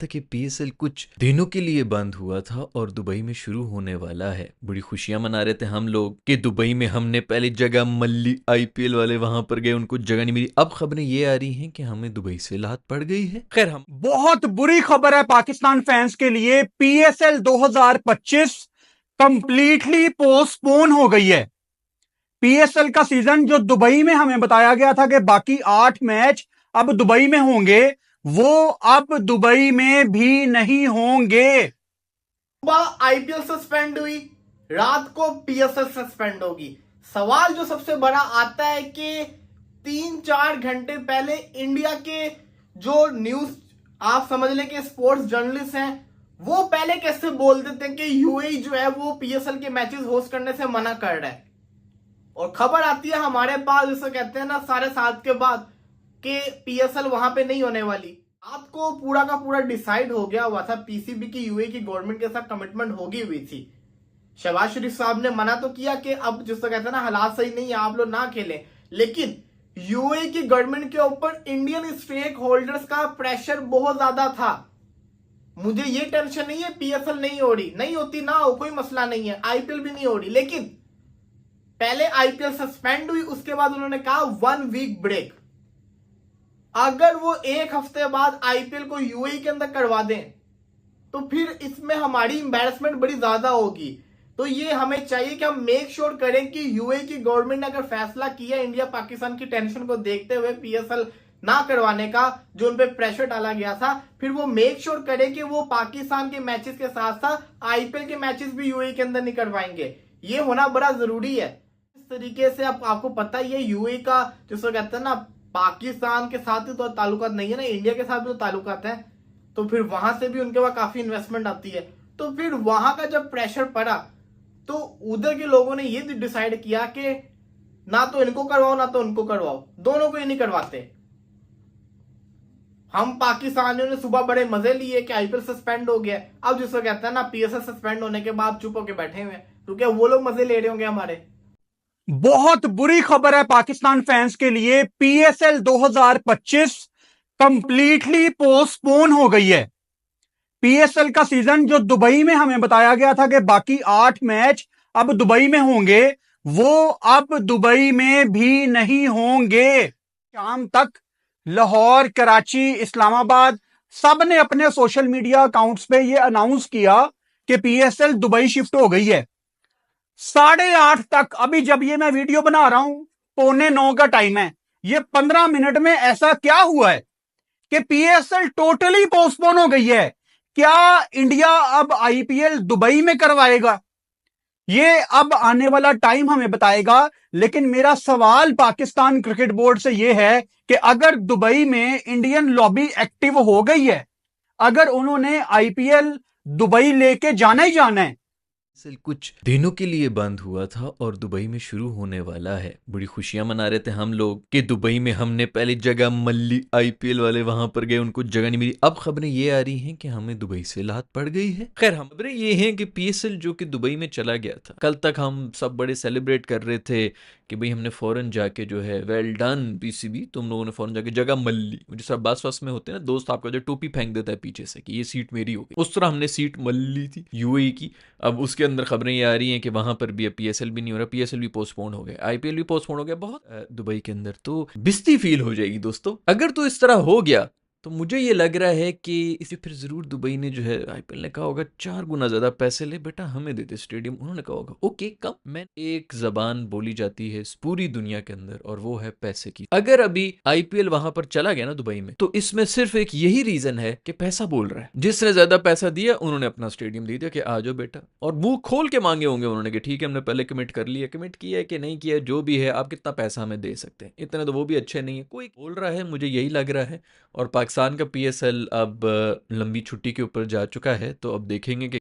तक ये पीएसएल कुछ दिनों के लिए बंद हुआ था और दुबई में शुरू होने वाला है। बड़ी खुशियां मना रहे थे हम लोग कि दुबई में हमने पहली जगह मल्ली आईपीएल वाले वहां पर गए, उनको जगह नहीं मिली। अब खबरें ये आ रही हैं कि हमें दुबई से लात पड़ गई है। खैर, हम बहुत बुरी खबर है पाकिस्तान फैंस के लिए। पीएसएल 2025 कंप्लीटली पोस्टपोन हो गई है। पीएसएल का सीजन जो दुबई में हमें बताया गया था कि बाकी 8 मैच अब दुबई में होंगे, वो अब दुबई में भी नहीं होंगे। सुबह आईपीएल सस्पेंड हुई, रात को पीएसएल सस्पेंड होगी। सवाल जो सबसे बड़ा आता है कि 3-4 घंटे पहले इंडिया के जो न्यूज, आप समझ लें कि स्पोर्ट्स जर्नलिस्ट हैं, वो पहले कैसे बोल देते हैं कि यूएई जो है वो पीएसएल के मैचेस होस्ट करने से मना कर रहा है, और खबर आती है हमारे पास, जिसे कहते हैं ना 7:30 के बाद, कि पीएसएल वहां पे नहीं होने वाली। आपको पूरा का पूरा डिसाइड हो गया हुआ था, पीसीबी की यूएई की गवर्नमेंट के साथ कमिटमेंट होगी हुई थी। शहबाज शरीफ साहब ने मना तो किया कि अब जिसको कहते हैं ना हालात सही नहीं है, आप लोग ना खेलें, लेकिन यूएई की गवर्नमेंट के ऊपर इंडियन स्टेक होल्डर्स का प्रेशर बहुत ज्यादा था। मुझे ये टेंशन नहीं है पीएसएल नहीं हो रही, नहीं होती ना हो, कोई मसला नहीं है, आईपीएल भी नहीं हो रही, लेकिन पहले आईपीएल सस्पेंड हुई, उसके बाद उन्होंने कहा 1 वीक ब्रेक। अगर वो 1 हफ्ते बाद आईपीएल को यूएई के अंदर करवा दें तो फिर इसमें हमारी एम्बैरेसमेंट बड़ी ज्यादा होगी। तो ये हमें चाहिए कि हम मेक श्योर करें कि यूएई की गवर्नमेंट ने अगर फैसला किया इंडिया पाकिस्तान की टेंशन को देखते हुए पीएसएल ना करवाने का, जो उन पे प्रेशर डाला गया था, फिर वो मेक श्योर करें कि वो पाकिस्तान के मैचेस के साथ साथ आईपीएल के मैचेस भी यूएई के अंदर नहीं करवाएंगे। ये होना बड़ा जरूरी है। इस तरीके से आपको पता ही है यूएई का जिसको कहते हैं ना, पाकिस्तान के साथ ही तो ताल्लुकात नहीं है ना, इंडिया के साथ भी तो ताल्लुकात है, तो फिर वहां से भी उनके पास काफी इन्वेस्टमेंट आती है। तो फिर वहां का जब प्रेशर पड़ा तो उधर के लोगों ने ये डिसाइड किया कि ना तो इनको करवाओ ना तो उनको करवाओ, दोनों को ही नहीं करवाते। हम पाकिस्तानियों ने सुबह बड़े मजे लिए कि आईपीएल सस्पेंड हो गया, अब जिसको कहते हैं ना पीएसएल सस्पेंड होने के बाद चुप होके बैठे हुए, क्योंकि वो लोग मजे ले रहे होंगे हमारे। बहुत बुरी खबर है पाकिस्तान फैंस के लिए। पीएसएल 2025 कंप्लीटली पोस्टपोन हो गई है। पीएसएल का सीजन जो दुबई में हमें बताया गया था कि बाकी 8 मैच अब दुबई में होंगे, वो अब दुबई में भी नहीं होंगे। शाम तक लाहौर, कराची, इस्लामाबाद सब ने अपने सोशल मीडिया अकाउंट्स पे ये अनाउंस किया कि पीएसएल दुबई शिफ्ट हो गई है। 8:30 तक, अभी जब ये मैं वीडियो बना रहा हूं 8:45 का टाइम है, ये 15 मिनट में ऐसा क्या हुआ है कि पीएसएल टोटली पोस्टपोन हो गई है। क्या इंडिया अब आईपीएल दुबई में करवाएगा? ये अब आने वाला टाइम हमें बताएगा। लेकिन मेरा सवाल पाकिस्तान क्रिकेट बोर्ड से यह है कि अगर दुबई में इंडियन लॉबी एक्टिव हो गई है, अगर उन्होंने आईपीएल दुबई लेके जाना ही जाना है, पीएसएल कुछ दिनों के लिए बंद हुआ था और दुबई में शुरू होने वाला है। बड़ी खुशियां मना रहे थे हम लोग कि दुबई में हमने पहली जगह मल्ली आईपीएल वाले वहां पर गए, उनको जगह नहीं मिली। अब खबरें ये आ रही हैं कि हमें दुबई से लात पड़ गई है। खैर, हम खबरें ये हैं कि पीएसएल जो कि दुबई में चला गया था, कल तक हम सब बड़े सेलिब्रेट कर रहे थे कि भाई हमने फौरन जाके जो है वेल डन पीसीबी, तुम लोगों ने फौरन जाके जगह मल्ली। मुझे सब बस वस में होते हैं ना दोस्त, आपका जो टोपी फेंक देता है पीछे से कि ये सीट मेरी हो गई, उस तरह हमने सीट मल्ली थी यूएई की। अब उसके अंदर खबरें ये आ रही हैं कि वहां पर भी अब पीएसएल भी नहीं हो रहा, पीएसएल भी पोस्टपोन हो गया, आईपीएल भी पोस्टपोन हो गया। बहुत दुबई के अंदर तो बिस्ती फील हो जाएगी दोस्तों अगर तो इस तरह हो गया। तो मुझे ये लग रहा है कि इसे फिर जरूर दुबई ने जो है, आईपीएल ने कहा होगा 4 गुना ज्यादा पैसे ले बेटा, हमें देते स्टेडियम। उन्होंने कहा होगा ओके कम। मैं एक जबान बोली जाती है इस पूरी दुनिया के अंदर और वो है पैसे की। अगर अभी आईपीएल वहां पर चला गया ना दुबई में, तो इसमें सिर्फ एक यही रीजन है कि पैसा बोल रहा है। जिसने ज्यादा पैसा दिया उन्होंने अपना स्टेडियम दे दिया कि आ जाओ बेटा, और मुंह खोल के मांगे होंगे उन्होंने कि ठीक है हमने पहले कमिट कर लिया, कमिट किया है कि नहीं किया है, जो भी है आप कितना पैसा हमें दे सकते हैं। इतने तो वो भी अच्छे नहीं है, कोई बोल रहा है, मुझे यही लग रहा है। और पाकिस्तान का पीएसएल अब लंबी छुट्टी के ऊपर जा चुका है, तो अब देखेंगे कि